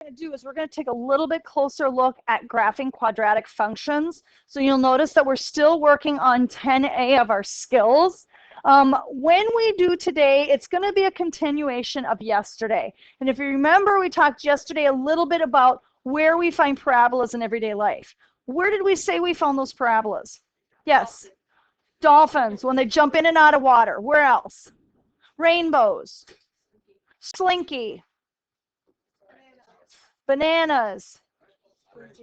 going to do is we're going to take a little bit closer look at graphing quadratic functions. So you'll notice that we're still working on 10A of our skills. When we do today, it's going to be a continuation of yesterday. And if you remember, we talked yesterday a little bit about where we find parabolas in everyday life. Where did we say we found those parabolas? Yes. Dolphins, when they jump in and out of water. Where else? Rainbows. Slinky. Bananas.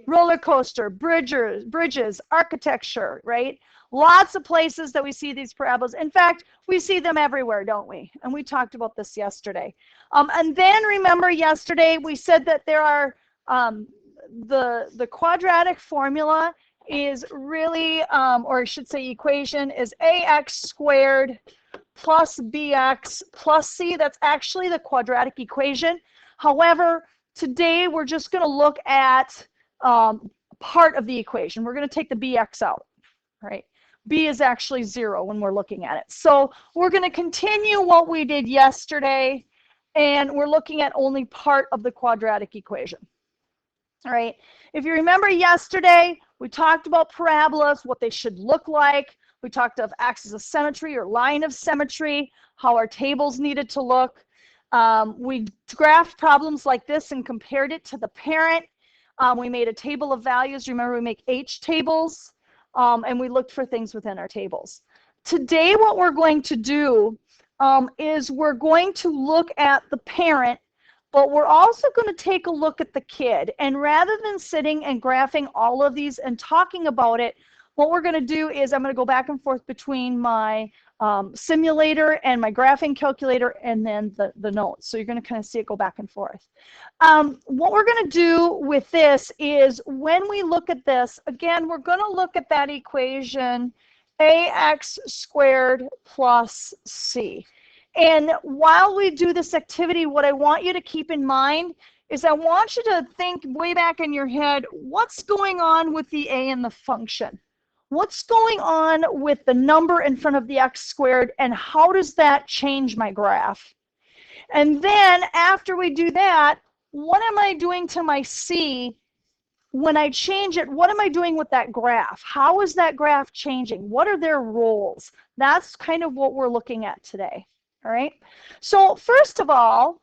Roller coaster. Bridges. Architecture, right? Lots of places that we see these parabolas. In fact, we see them everywhere, don't we? And we talked about this yesterday. And then remember yesterday we said that there are the quadratic formula is really, or I should say equation, is ax squared plus bx plus c. That's actually the quadratic equation. However, today we're just going to look at part of the equation. We're going to take the bx out, right? B is actually 0 when we're looking at it. So we're going to continue what we did yesterday, and we're looking at only part of the quadratic equation. All right. If you remember yesterday, we talked about parabolas, what they should look like. We talked of axis of symmetry or line of symmetry, how our tables needed to look. We graphed problems like this and compared it to the parent. We made a table of values. Remember, we make H tables, and we looked for things within our tables. Today, what we're going to do is we're going to look at the parent, but we're also going to take a look at the kid. And rather than sitting and graphing all of these and talking about it, what we're going to do is I'm going to go back and forth between my simulator and my graphing calculator and then the notes. So you're going to kind of see it go back and forth. What we're going to do with this is when we look at this, again, we're going to look at that equation ax squared plus c. And while we do this activity, what I want you to keep in mind is I want you to think way back in your head, what's going on with the a in the function? What's going on with the number in front of the x squared, and how does that change my graph? And then after we do that, what am I doing to my c? When I change it, what am I doing with that graph? How is that graph changing? What are their roles? That's kind of what we're looking at today. All right. So first of all,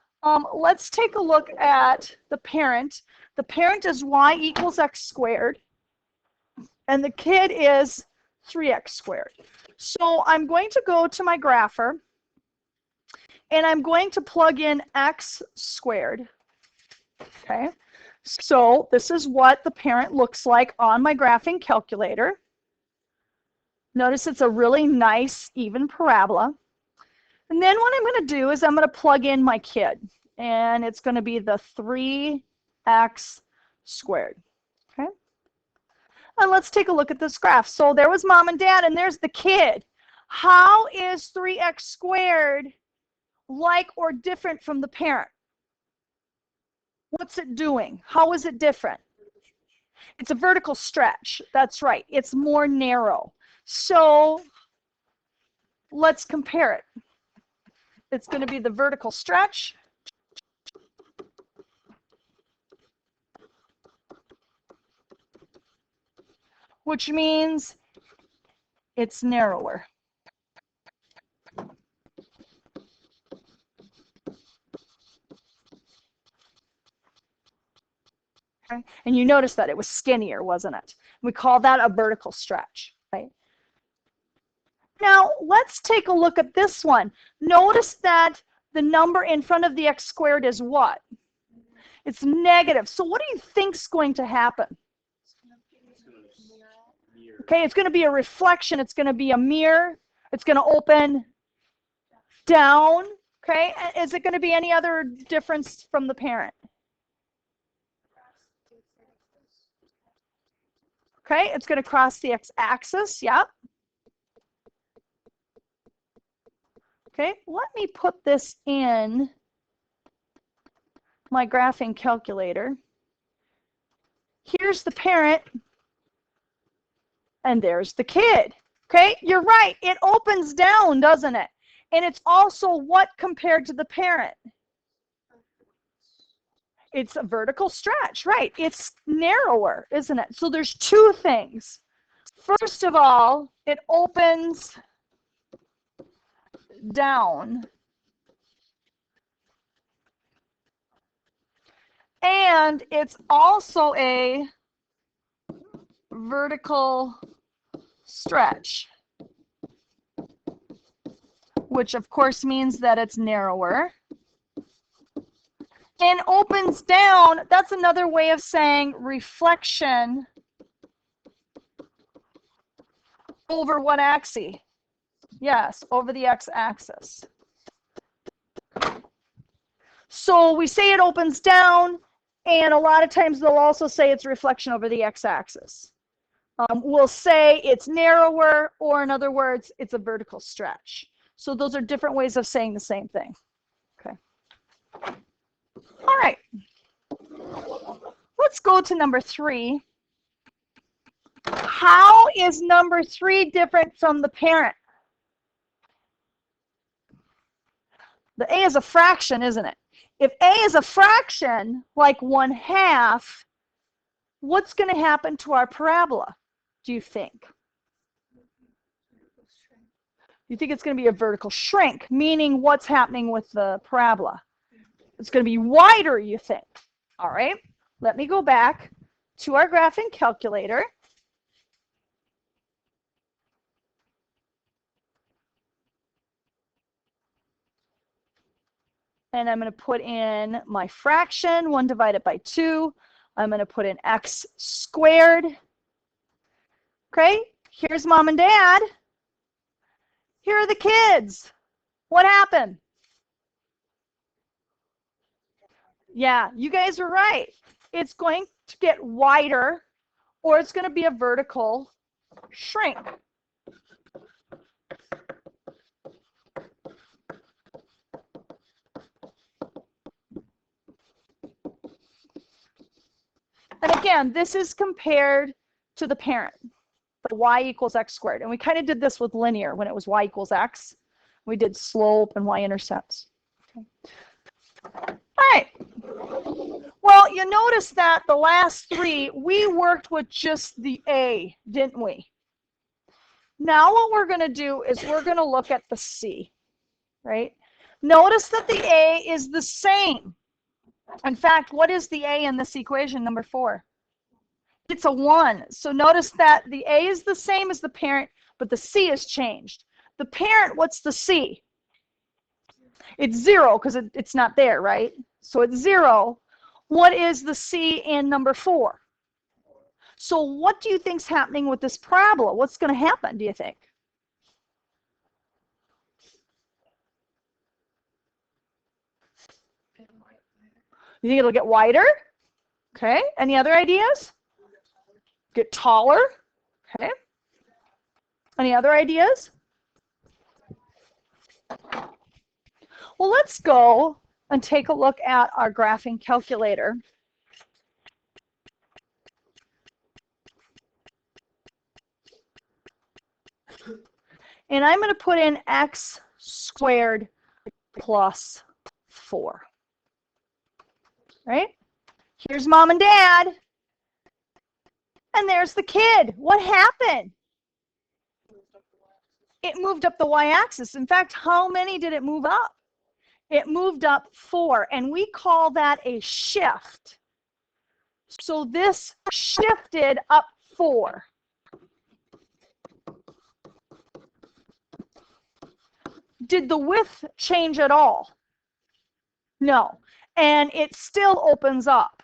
let's take a look at the parent. The parent is y equals x squared, and the kid is 3x squared. So I'm going to go to my grapher, and I'm going to plug in x squared. Okay. So this is what the parent looks like on my graphing calculator. Notice it's a really nice, even parabola. And then what I'm going to do is I'm going to plug in my kid, and it's going to be the 3x squared. Okay. And let's take a look at this graph. So there was mom and dad, and there's the kid. How is 3x squared like or different from the parent? What's it doing? How is it different? It's a vertical stretch. That's right. It's more narrow. So let's compare it. It's going to be the vertical stretch. Which means it's narrower. Okay. And you notice that it was skinnier, wasn't it? We call that a vertical stretch, right? Now, let's take a look at this one. Notice that the number in front of the x squared is what? It's negative. So what do you think is going to happen? Okay, it's going to be a reflection. It's going to be a mirror. It's going to open down. Okay, is it going to be any other difference from the parent? Okay, it's going to cross the x-axis. Yep. Okay, let me put this in my graphing calculator. Here's the parent, and there's the kid. Okay, you're right. It opens down, doesn't it? And it's also what compared to the parent? It's a vertical stretch, right? It's narrower, isn't it? So there's two things. First of all, it opens down. And it's also a vertical stretch, which of course means that it's narrower. And opens down, that's another way of saying reflection over what axis? Yes, over the x-axis. So we say it opens down, and a lot of times they'll also say it's reflection over the x-axis. We'll say it's narrower, or in other words, it's a vertical stretch. So those are different ways of saying the same thing. Okay. All right. Let's go to number 3. How is number 3 different from the parent? The a is a fraction, isn't it? If a is a fraction, like 1/2, what's going to happen to our parabola, do you think? You think it's going to be a vertical shrink, meaning what's happening with the parabola? It's going to be wider, you think. All right, let me go back to our graphing calculator. And I'm going to put in my fraction, 1 divided by 2. I'm going to put in x squared. Okay, here's mom and dad. Here are the kids. What happened? Yeah, you guys are right. It's going to get wider, or it's going to be a vertical shrink. And again, this is compared to the parent, the y equals x squared. And we kind of did this with linear when it was y equals x. We did slope and y-intercepts. Okay. All right. Well, you notice that the last 3, we worked with just the a, didn't we? Now what we're going to do is we're going to look at the c, right? Notice that the a is the same. In fact, what is the a in this equation, number 4? It's a 1. So notice that the a is the same as the parent, but the c has changed. The parent, what's the c? It's 0 because it's not there, right? So it's 0. What is the c in number 4? So what do you think's happening with this parabola? What's going to happen, do you think? You think it'll get wider? Okay. Any other ideas? Get taller? Okay. Any other ideas? Well, let's go and take a look at our graphing calculator. And I'm going to put in x squared plus 4. Right? Here's mom and dad. And there's the kid. What happened? It moved up the y-axis. In fact, how many did it move up? It moved up 4, and we call that a shift. So this shifted up 4. Did the width change at all? No. And it still opens up.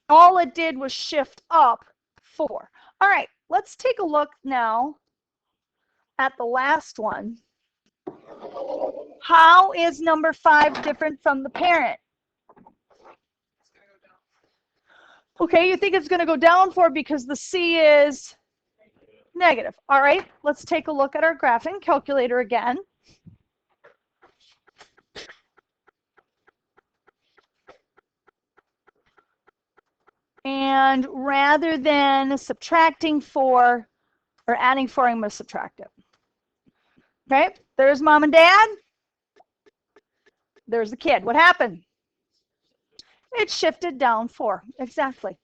All it did was shift up 4. All right, let's take a look now at the last one. How is number 5 different from the parent? Okay, you think it's going to go down 4 because the c is negative. All right, let's take a look at our graphing calculator again. And rather than subtracting 4 or adding 4, I'm going to subtract it. Okay, there's mom and dad. There's the kid. What happened? It shifted down 4, exactly.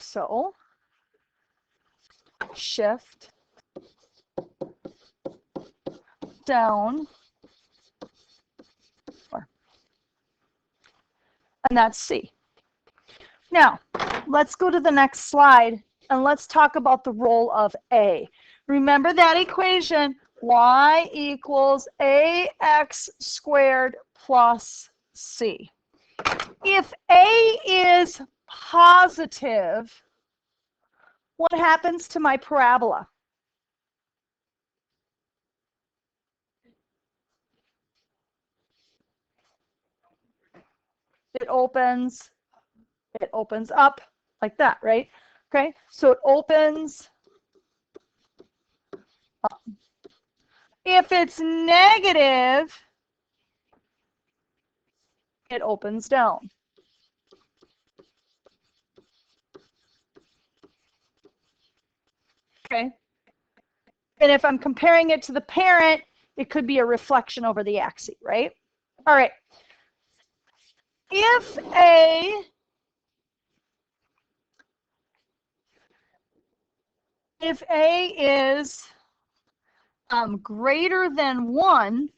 So shift down 4. And that's C. Now, let's go to the next slide and let's talk about the role of A. Remember that equation, y equals ax squared plus c. If A is positive, what happens to my parabola? It opens up like that, right? Okay, so it opens up. If it's negative, it opens down. Okay. And if I'm comparing it to the parent, it could be a reflection over the axis, right? All right. If A is greater than 1,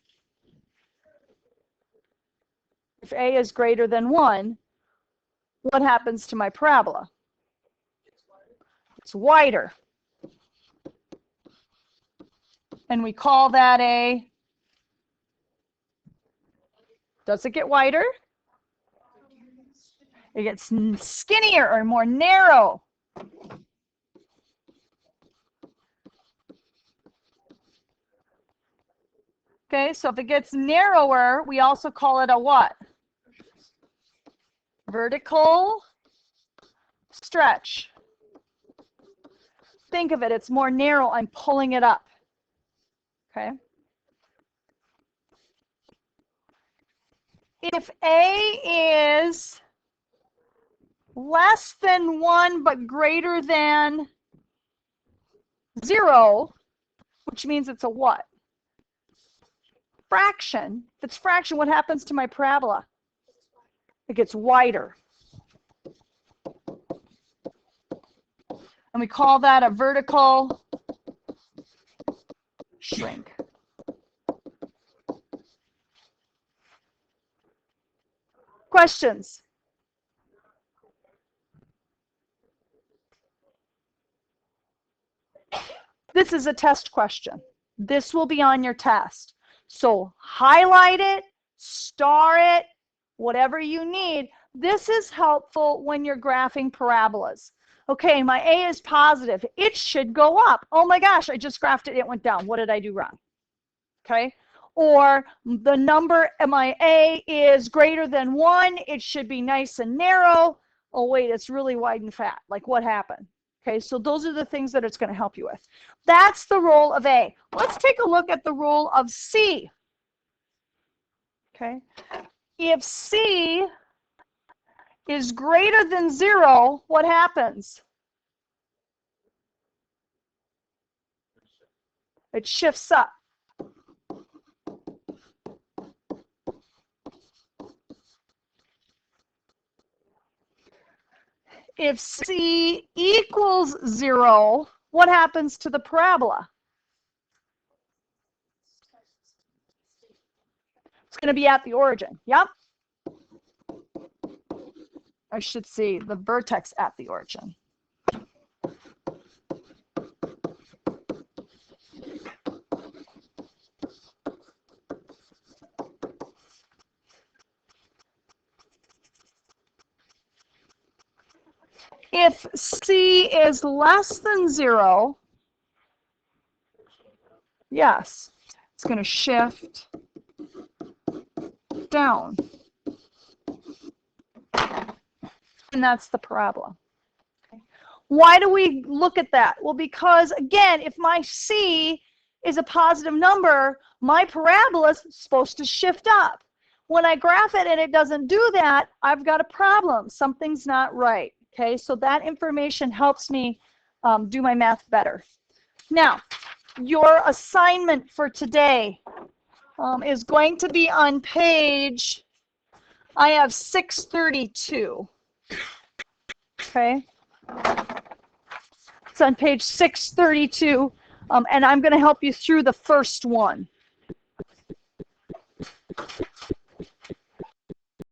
if A is greater than 1, what happens to my parabola? It's wider. And we call that a, does it get wider? It gets skinnier or more narrow. Okay, so if it gets narrower, we also call it a what? Vertical stretch. Think of it, it's more narrow. I'm pulling it up. Okay. If A is less than 1 but greater than 0, which means it's a what? Fraction. If it's fraction, what happens to my parabola? It gets wider. And we call that a vertical shrink. Questions? This is a test question. This will be on your test. So highlight it, star it, whatever you need. This is helpful when you're graphing parabolas. Okay, my A is positive. It should go up. Oh my gosh, I just graphed it. It went down. What did I do wrong? Okay. Or the number, my A is greater than 1. It should be nice and narrow. Oh, wait, it's really wide and fat. Like what happened? Okay, so those are the things that it's going to help you with. That's the role of A. Let's take a look at the role of C. Okay. If C is greater than 0, what happens? It shifts up. If C equals 0, what happens to the parabola? It's going to be at the origin. Yep. I should see the vertex at the origin. If C is less than 0, yes, it's going to shift down. And that's the parabola. Okay. Why do we look at that? Well, because, again, if my C is a positive number, my parabola is supposed to shift up. When I graph it and it doesn't do that, I've got a problem. Something's not right. Okay, so that information helps me do my math better. Now, your assignment for today is going to be on page I have 632. Okay. It's on page 632, and I'm going to help you through the first one.